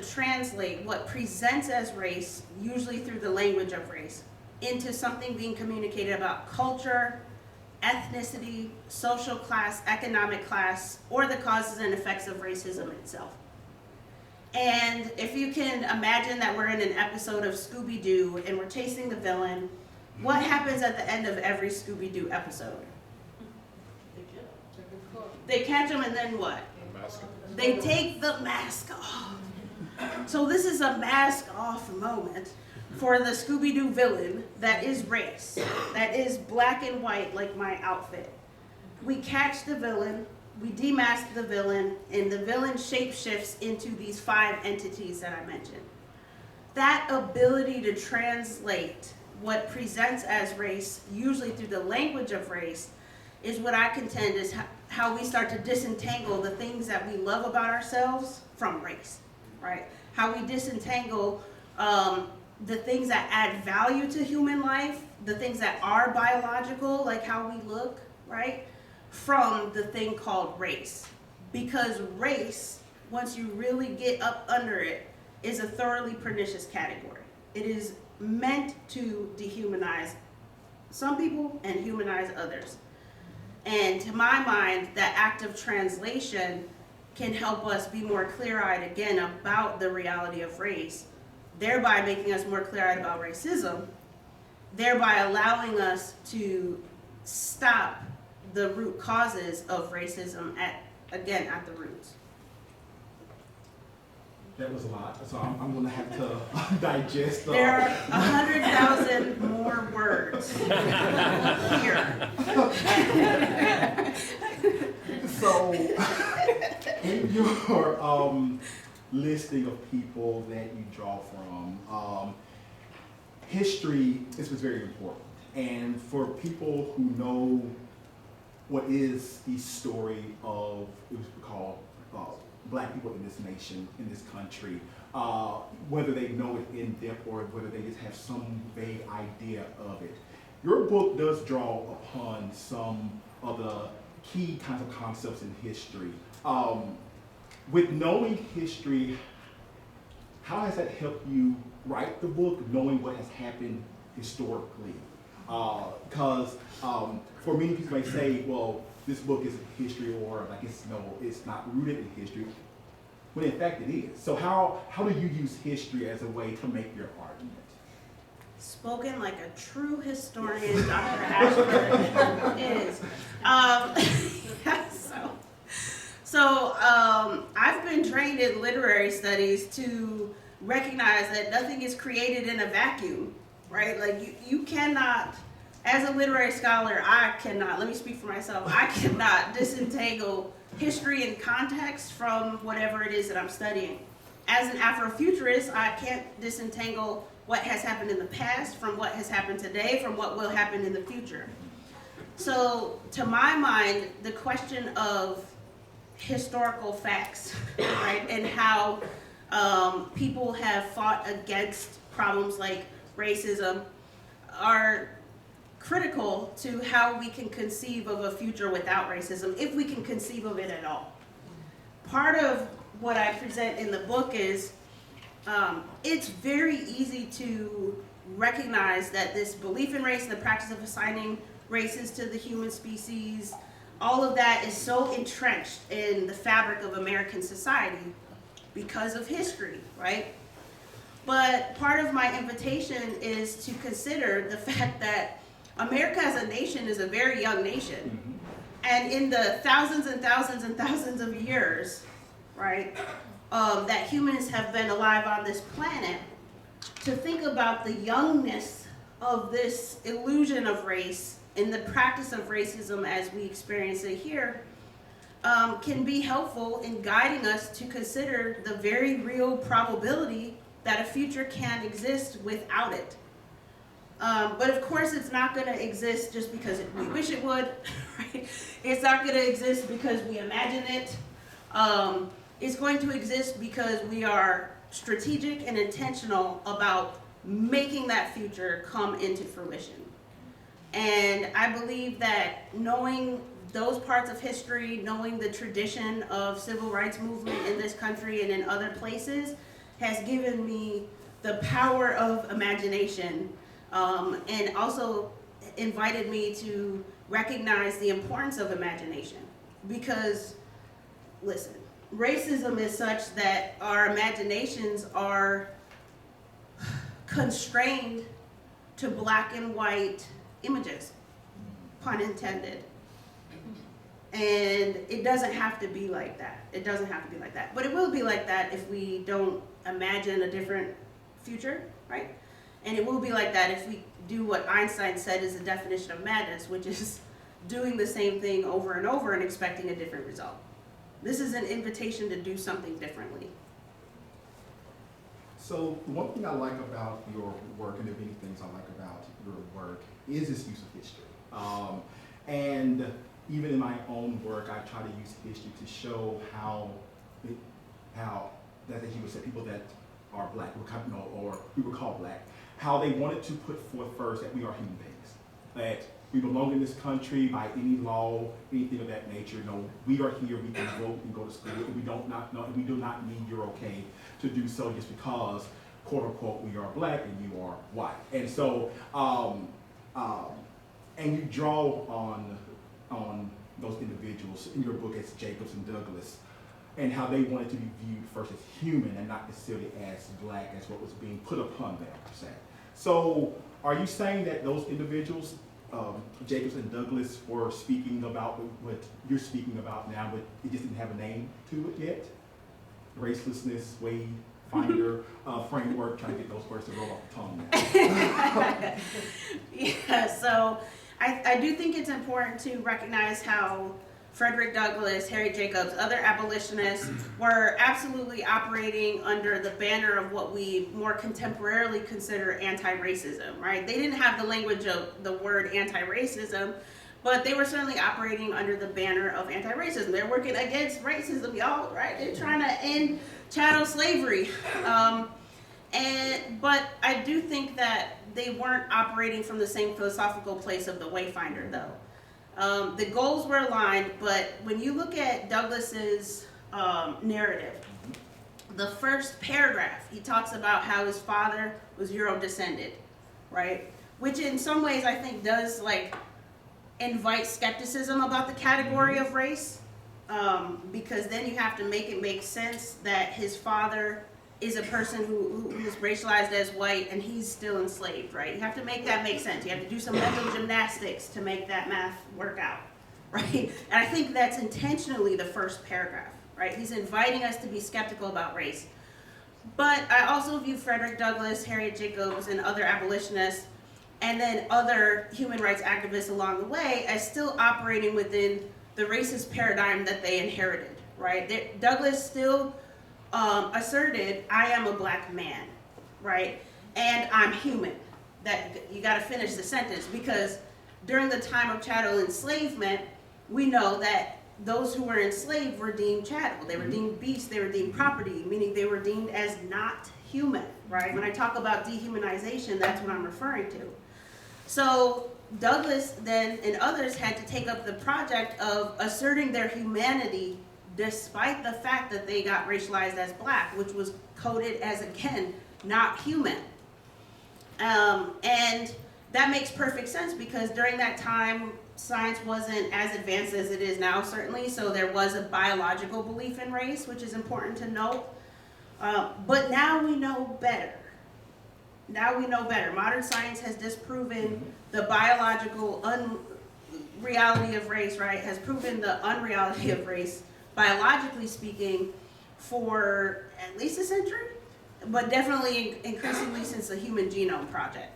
translate what presents as race, usually through the language of race, into something being communicated about culture, ethnicity, social class, economic class, or the causes and effects of racism itself. And if you can imagine that we're in an episode of Scooby-Doo and we're chasing the villain, what happens at the end of every Scooby-Doo episode? They catch him and then what? They take the mask off. So this is a mask off moment for the Scooby-Doo villain that is race, that is black and white like my outfit. We catch the villain, we demask the villain, and the villain shapeshifts into these 5 entities that I mentioned. That ability to translate what presents as race, usually through the language of race, is what I contend is how we start to disentangle the things that we love about ourselves from race, right? How we disentangle the things that add value to human life, the things that are biological, like how we look, right? From the thing called race. Because race, once you really get up under it, is a thoroughly pernicious category. It is meant to dehumanize some people and humanize others. And to my mind, that act of translation can help us be more clear-eyed again about the reality of race, thereby making us more clear-eyed about racism, thereby allowing us to stop the root causes of racism at the roots. That was a lot, so I'm going to have to digest. There are 100,000 more words here. So, in your listing of people that you draw from, history is very important. And for people who know what is the story of, it was called Black people in this nation, in this country, whether they know it in depth or whether they just have some vague idea of it. Your book does draw upon some of the key kinds of concepts in history. With knowing history, how has that helped you write the book, knowing what has happened historically? Because for many people may say, well, this book isn't history, or like it's not rooted in history, when in fact it is. So how do you use history as a way to make your argument? Spoken like a true historian, Dr. Ashford is. So I've been trained in literary studies to recognize that nothing is created in a vacuum, right? Like you cannot, as a literary scholar, let me speak for myself, I cannot disentangle history and context from whatever it is that I'm studying. As an Afrofuturist, I can't disentangle what has happened in the past from what has happened today, from what will happen in the future. So to my mind, the question of historical facts, right, and how people have fought against problems like racism are critical to how we can conceive of a future without racism, if we can conceive of it at all. Part of what I present in the book is it's very easy to recognize that this belief in race and the practice of assigning races to the human species, all of that is so entrenched in the fabric of American society because of history, right? But part of my invitation is to consider the fact that America as a nation is a very young nation. And in the thousands and thousands and thousands of years, right, that humans have been alive on this planet, to think about the youngness of this illusion of race and the practice of racism as we experience it here can be helpful in guiding us to consider the very real probability that a future can exist without it. But of course it's not going to exist just because we wish it would, right? It's not going to exist because we imagine it. It's going to exist because we are strategic and intentional about making that future come into fruition. And I believe that knowing those parts of history, knowing the tradition of civil rights movement in this country and in other places, has given me the power of imagination, and also invited me to recognize the importance of imagination. Because, listen, racism is such that our imaginations are constrained to black and white images, pun intended. And it doesn't have to be like that. It doesn't have to be like that. But it will be like that if we don't imagine a different future, right? And it will be like that if we do what Einstein said is the definition of madness, which is doing the same thing over and over and expecting a different result. This is an invitation to do something differently. So one thing I like about your work, and there are many things I like about your work, is this use of history. And even in my own work, I try to use history to show how that, as you would say, people that are black, or we were called black, how they wanted to put forth first that we are human beings, that we belong in this country by any law, anything of that nature. No, we are here. We can vote. We can go to school. And we do not need your okay to do so just because, quote unquote, we are black and you are white. And so, and you draw on those individuals in your book as Jacobs and Douglas, and how they wanted to be viewed first as human and not necessarily as black, as what was being put upon them, per se. So are you saying that those individuals, Jacobs and Douglas, were speaking about what you're speaking about now, but it just didn't have a name to it yet? Racelessness, Wayfinder, framework, trying to get those words to roll off the tongue now. Yeah, so I do think it's important to recognize how Frederick Douglass, Harry Jacobs, other abolitionists were absolutely operating under the banner of what we more contemporarily consider anti-racism, right? They didn't have the language of the word anti-racism, but they were certainly operating under the banner of anti-racism. They're working against racism, y'all, right? They're trying to end chattel slavery. But I do think that they weren't operating from the same philosophical place of the Wayfinder, though. The goals were aligned, but when you look at Douglas's narrative, the first paragraph, he talks about how his father was Euro-descended, right? Which in some ways I think does invite skepticism about the category of race, because then you have to make it make sense that his father is a person who is racialized as white and he's still enslaved, right? You have to make that make sense. You have to do some mental gymnastics to make that math work out, right? And I think that's intentionally the first paragraph, right? He's inviting us to be skeptical about race. But I also view Frederick Douglass, Harriet Jacobs, and other abolitionists, and then other human rights activists along the way as still operating within the racist paradigm that they inherited, right? Douglass still asserted, I am a black man, right? And I'm human. That you got to finish the sentence, because during the time of chattel enslavement, we know that those who were enslaved were deemed chattel. They were deemed beasts. They were deemed property, meaning they were deemed as not human, right? When I talk about dehumanization, that's what I'm referring to. So Douglass then and others had to take up the project of asserting their humanity despite the fact that they got racialized as black, which was coded as, again, not human. And that makes perfect sense, because during that time, science wasn't as advanced as it is now, certainly, so there was a biological belief in race, which is important to note. But now we know better. Now we know better. Modern science has disproven the biological unreality of race, right? Has proven the unreality of race, biologically speaking, for at least a century, but definitely increasingly since the Human Genome Project.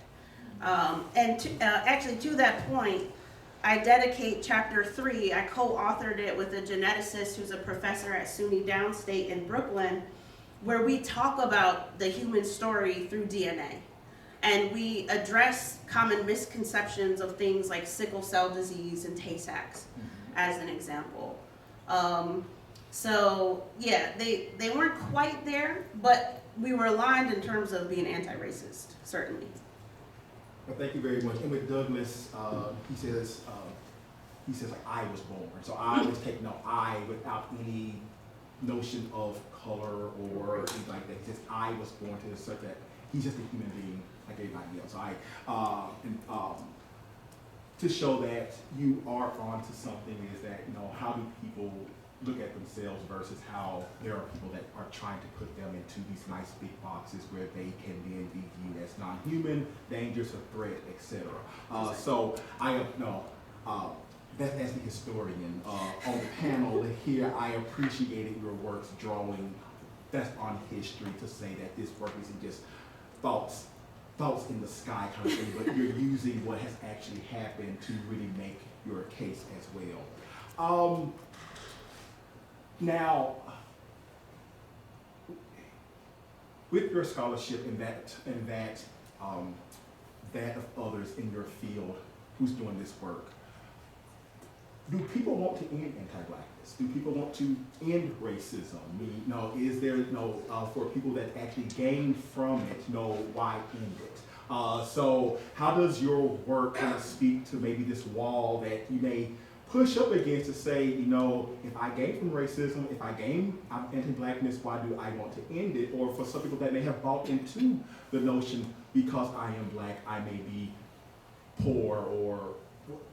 Actually, to that point, I dedicate chapter 3. I co-authored it with a geneticist who's a professor at SUNY Downstate in Brooklyn, where we talk about the human story through DNA. And we address common misconceptions of things like sickle cell disease and Tay-Sachs, as an example. So yeah, they weren't quite there, but we were aligned in terms of being anti-racist, certainly. Well, thank you very much. And with Douglas, he says like, I was born. So I was taking no I without any notion of color or anything like that. He says, I was born to assert that he's just a human being like everybody else. To show that you are onto something is that, how do people look at themselves versus how there are people that are trying to put them into these nice big boxes where they can then be viewed as non-human, dangerous, a threat, etc. So I that's as the historian on the panel here, I appreciated your works drawing that's on history to say that this work isn't just thoughts in the sky kind of thing, but you're using what has actually happened to really make your case as well. Now, with your scholarship and that of others in your field who's doing this work, do people want to end anti-blackness? Do people want to end racism? Is there for people that actually gain from it, why end it? So how does your work kind of speak to maybe this wall that you may push up against to say, if I gain from racism, if I gain anti-blackness, why do I want to end it? Or for some people that may have bought into the notion, because I am black, I may be poor or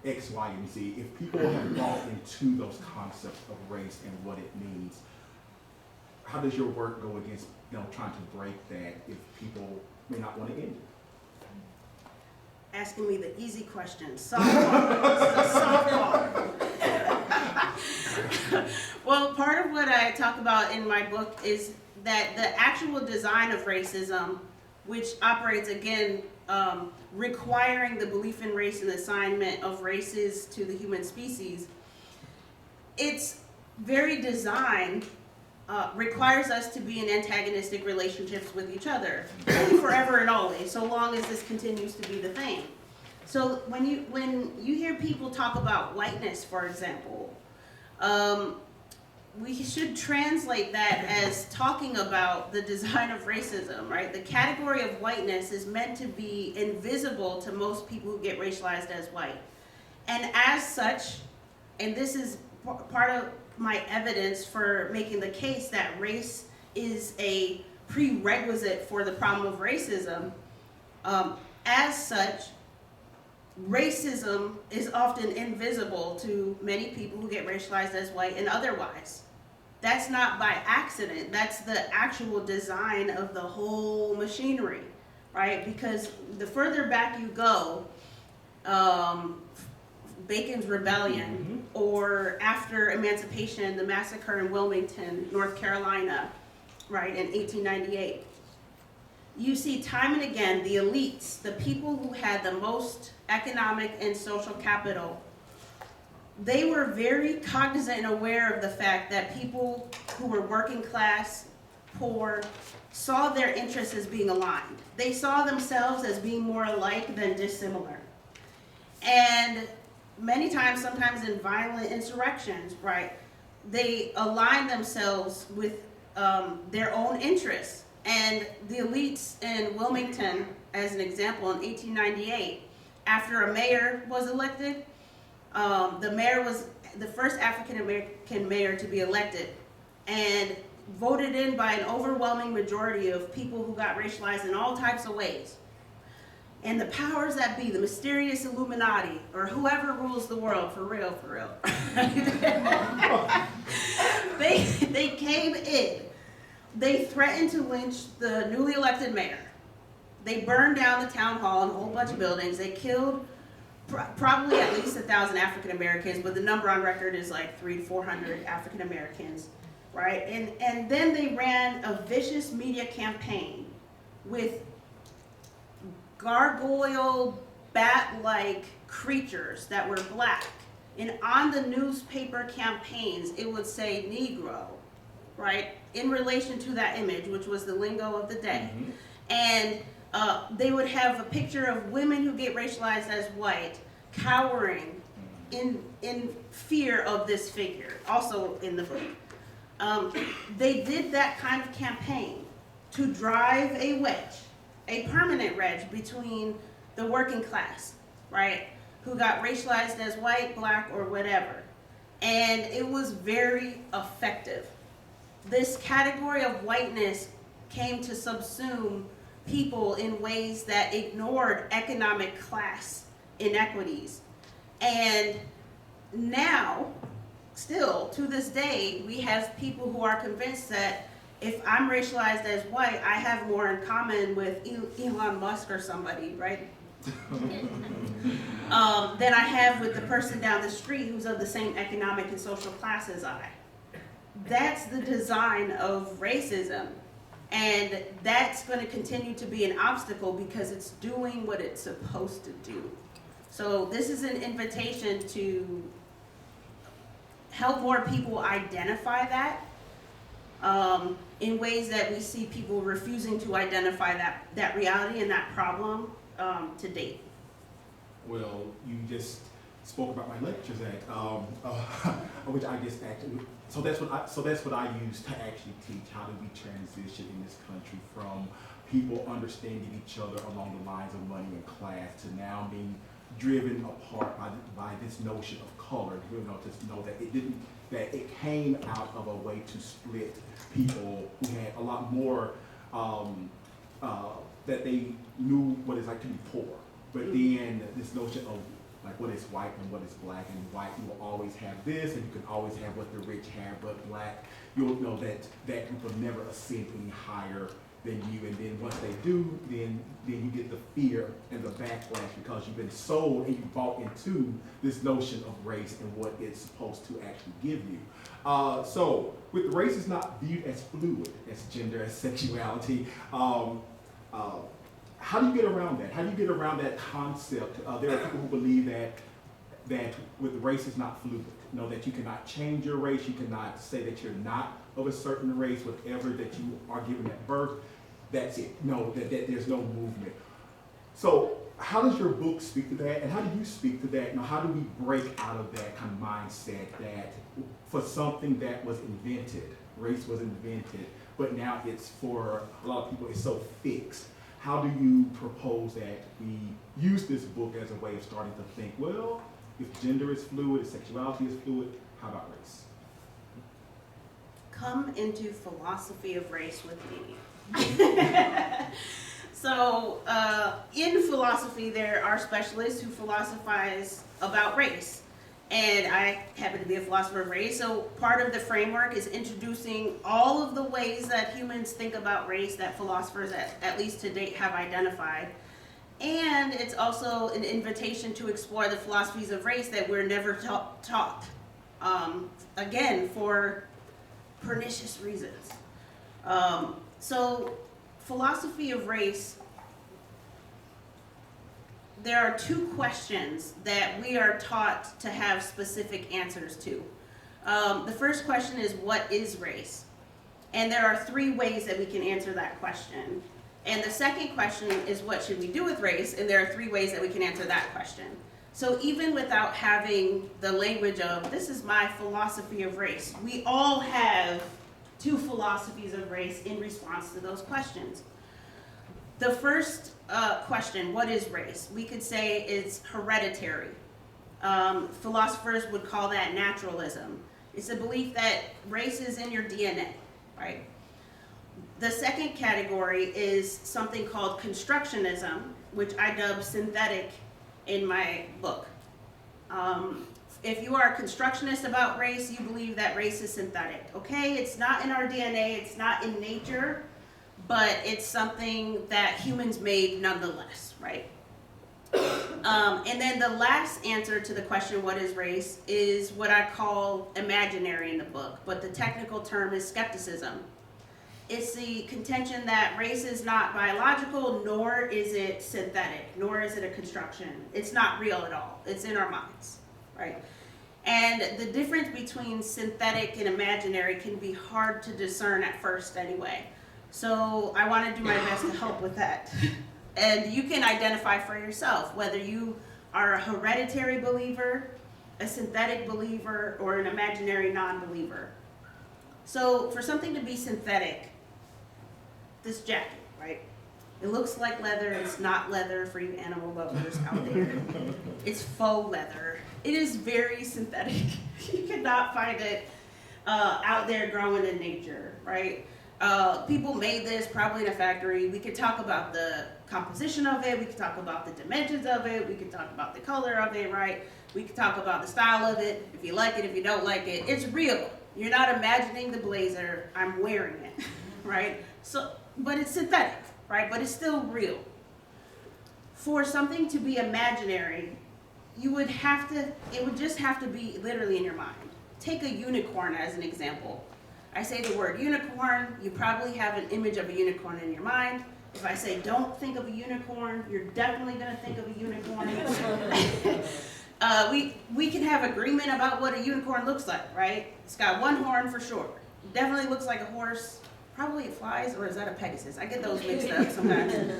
X, Y, and Z. If people have bought into those concepts of race and what it means, how does your work go against trying to break that if people may not want to end it? Asking me the easy question, softball. This is a softball. Well, part of what I talk about in my book is that the actual design of racism, which operates again requiring the belief in race and assignment of races to the human species, its very design requires us to be in antagonistic relationships with each other forever and always, so long as this continues to be the thing. So when you hear people talk about whiteness, for example, we should translate that as talking about the design of racism, right? The category of whiteness is meant to be invisible to most people who get racialized as white. And as such, and this is part of my evidence for making the case that race is a prerequisite for the problem of racism, as such, racism is often invisible to many people who get racialized as white and otherwise. That's not by accident. That's the actual design of the whole machinery, right? Because the further back you go, Bacon's Rebellion, or after emancipation, the massacre in Wilmington, North Carolina, right, in 1898, you see time and again the elites, the people who had the most economic and social capital, they were very cognizant and aware of the fact that people who were working class, poor, saw their interests as being aligned. They saw themselves as being more alike than dissimilar. And many times, sometimes in violent insurrections, right, they align themselves with their own interests. And the elites in Wilmington, as an example, in 1898, after a mayor was elected, the mayor was the first African-American mayor to be elected and voted in by an overwhelming majority of people who got racialized in all types of ways. And the powers that be, the mysterious Illuminati, or whoever rules the world, for real, they came in. They threatened to lynch the newly elected mayor. They burned down the town hall and a whole bunch of buildings. They killed probably at least 1,000 African Americans, but the number on record is like 300 to 400 African Americans, right? And then they ran a vicious media campaign with gargoyle bat-like creatures that were black. And on the newspaper campaigns, it would say Negro, right? In relation to that image, which was the lingo of the day. And they would have a picture of women who get racialized as white, cowering in fear of this figure, also in the book. They did that kind of campaign to drive a wedge, a permanent wedge between the working class, right, who got racialized as white, black, or whatever. And it was very effective. this category of whiteness came to subsume people in ways that ignored economic class inequities. And now, still to this day, we have people who are convinced that if I'm racialized as white, I have more in common with Elon Musk or somebody, right? Than I have with the person down the street who's of the same economic and social class as I. That's the design of racism. And that's going to continue to be an obstacle because it's doing what it's supposed to do. So this is an invitation to help more people identify that in ways that we see people refusing to identify that reality and that problem to date. Well, you just spoke about my lectures at, which I guess actually, so that's what I use to actually teach. How do we transition in this country from people understanding each other along the lines of money and class to now being driven apart by this notion of color? You know, to know that it came out of a way to split people who had a lot more that they knew what it's like to be poor. But then this notion of like what is white and what is black, and white, you will always have this, and you can always have what the rich have, but black, you'll know that group will never ascend any higher than you. And then once they do, then you get the fear and the backlash because you've been sold and you bought into this notion of race and what it's supposed to actually give you. So with race is not viewed as fluid, as gender, as sexuality, how do you get around that? How do you get around that concept? There are people who believe that with race is not fluid. You know, that you cannot change your race. You cannot say that you're not of a certain race, whatever that you are given at birth. That's it. No, that there's no movement. So how does your book speak to that? And how do you speak to that? You know, how do we break out of that kind of mindset that for something that was invented, race was invented, but now it's for a lot of people, it's so fixed. How do you propose that we use this book as a way of starting to think, well, if gender is fluid, if sexuality is fluid, how about race? Come into philosophy of race with me. So in philosophy, there are specialists who philosophize about race. And I happen to be a philosopher of race, so part of the framework is introducing all of the ways that humans think about race that philosophers, at least to date, have identified. And it's also an invitation to explore the philosophies of race that we're never taught, again, for pernicious reasons. So philosophy of race, there are two questions that we are taught to have specific answers to. The first question is, what is race? And there are three ways that we can answer that question. And the second question is, what should we do with race? And there are three ways that we can answer that question. So even without having the language of, this is my philosophy of race, we all have two philosophies of race in response to those questions. The first question, what is race? We could say it's hereditary. Philosophers would call that naturalism. It's a belief that race is in your DNA, right? The second category is something called constructionism, which I dub synthetic in my book. If you are a constructionist about race, you believe that race is synthetic. Okay, it's not in our DNA, it's not in nature, but it's something that humans made nonetheless, right? And then the last answer to the question, what is race, is what I call imaginary in the book, but the technical term is skepticism. It's the contention that race is not biological, nor is it synthetic, nor is it a construction. It's not real at all. It's in our minds, right? And the difference between synthetic and imaginary can be hard to discern at first anyway. So I want to do my best to help with that. And you can identify for yourself whether you are a hereditary believer, a synthetic believer, or an imaginary non-believer. So for something to be synthetic, this jacket, right? It looks like leather. It's not leather for you animal lovers out there. It's faux leather. It is very synthetic. You cannot find it out there growing in nature, right? People made this probably in a factory. We could talk about the composition of it. We could talk about the dimensions of it. We could talk about the color of it, right? We could talk about the style of it. If you like it, if you don't like it, it's real. You're not imagining the blazer. I'm wearing it, right? So, but it's synthetic, right? But it's still real. For something to be imaginary, it would just have to be literally in your mind. Take a unicorn as an example. I say the word unicorn, you probably have an image of a unicorn in your mind. If I say don't think of a unicorn, you're definitely going to think of a unicorn. We can have agreement about what a unicorn looks like, right? It's got one horn for sure. Definitely looks like a horse. Probably it flies, or is that a Pegasus? I get those mixed up sometimes. It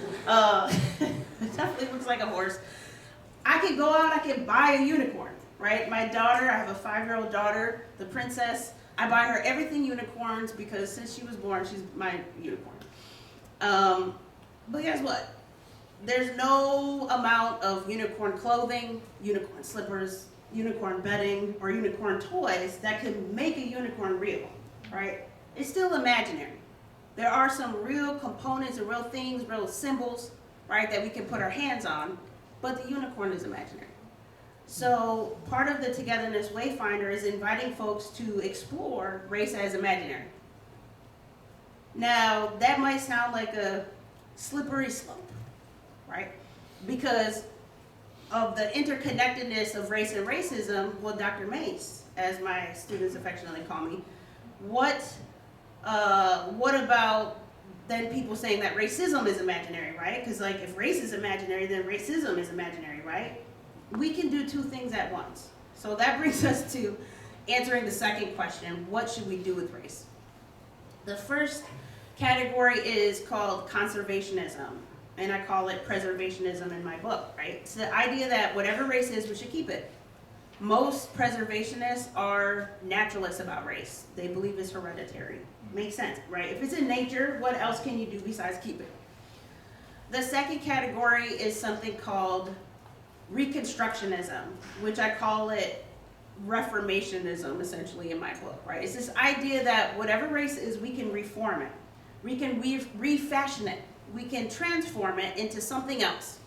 definitely looks like a horse. I could go out, I could buy a unicorn, right? My daughter, I have a 5-year-old daughter, the princess. I buy her everything unicorns because since she was born, she's my unicorn. But guess what? There's no amount of unicorn clothing, unicorn slippers, unicorn bedding, or unicorn toys that can make a unicorn real, right? It's still imaginary. There are some real components and real things, real symbols, right, that we can put our hands on, but the unicorn is imaginary. So part of the Togetherness Wayfinder is inviting folks to explore race as imaginary. Now, that might sound like a slippery slope, right? Because of the interconnectedness of race and racism, well, Dr. Mace, as my students affectionately call me, what about then people saying that racism is imaginary, right? Because like if race is imaginary, then racism is imaginary, right? We can do two things at once. So that brings us to answering the second question, what should we do with race? The first category is called conservationism, and I call it preservationism in my book, right? It's the idea that whatever race is, we should keep it. Most preservationists are naturalists about race. They believe it's hereditary. Makes sense, right? If it's in nature, what else can you do besides keep it? The second category is something called Reconstructionism, which I call it reformationism, essentially, in my book, right? It's this idea that whatever race is, we can reform it. We can refashion it. We can transform it into something else.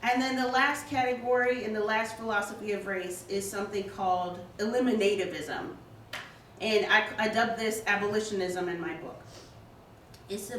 And then the last category and the last philosophy of race is something called eliminativism. And I dubbed this abolitionism in my book. It's